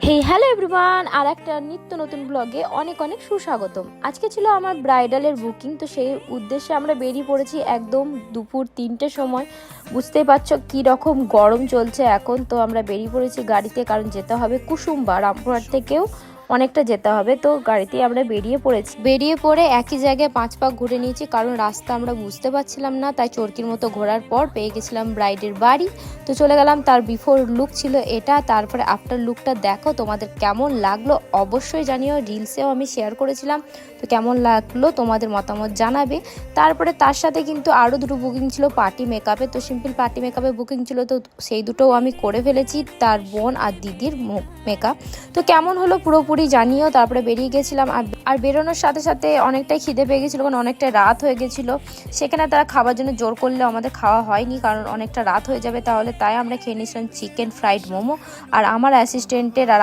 হে hello everyone, আর একটা নিত্য নতুন ব্লগে অনেক অনেক সুস্বাগতম। আজকে ছিল আমার ব্রাইডালের বুকিং, তো সেই উদ্দেশ্যে আমরা বেরিয়ে পড়েছি একদম দুপুর 3টের সময়। বুঝতেই পারছো কী রকম গরম চলছে এখন। তো আমরা বেরিয়ে পড়েছি গাড়িতে, কারণ যেতে হবে কুসুম্বা, রামপুরহাট থেকেও অনেকটা যেতে হবে। তো গাড়িতেই আমরা বেরিয়ে পড়ে একই জায়গায় 5 পাক ঘুরে নিয়েছি, কারণ রাস্তা আমরা বুঝতে পারছিলাম না। তাই চরকির মতো ঘোরার পর পেয়ে গেছিলাম ব্রাইডের বাড়ি। তো চলে গেলাম। তার বিফোর লুক ছিল এটা, তারপরে আফটার লুকটা দেখো তোমাদের কেমন লাগলো অবশ্যই জানিও। রিলসেও আমি শেয়ার করেছিলাম, তো কেমন লাগলো তোমাদের মতামত জানাবে। তারপরে তার সাথে কিন্তু আরও দুটো বুকিং ছিল পার্টি মেকআপে, তো সিম্পল পার্টি মেকআপে বুকিং ছিল, তো সেই দুটোও আমি করে ফেলেছি, তার বোন আর দিদির মেকআপ। তো কেমন হলো পুরোপুরি জানিও। তারপরে বেরিয়ে গেছিলাম, আর বেরোনোর সাথে সাথে অনেকটাই খিদে পেয়ে গেছিলো, কারণ অনেকটা রাত হয়ে গেছিলো। সেখানে তারা খাবার জন্য জোর করলে আমাদের খাওয়া হয়নি, কারণ অনেকটা রাত হয়ে যাবে তাহলে। তাই আমরা খেয়ে নিয়েছিলাম চিকেন ফ্রাইড মোমো। আর আমার অ্যাসিস্ট্যান্টের আর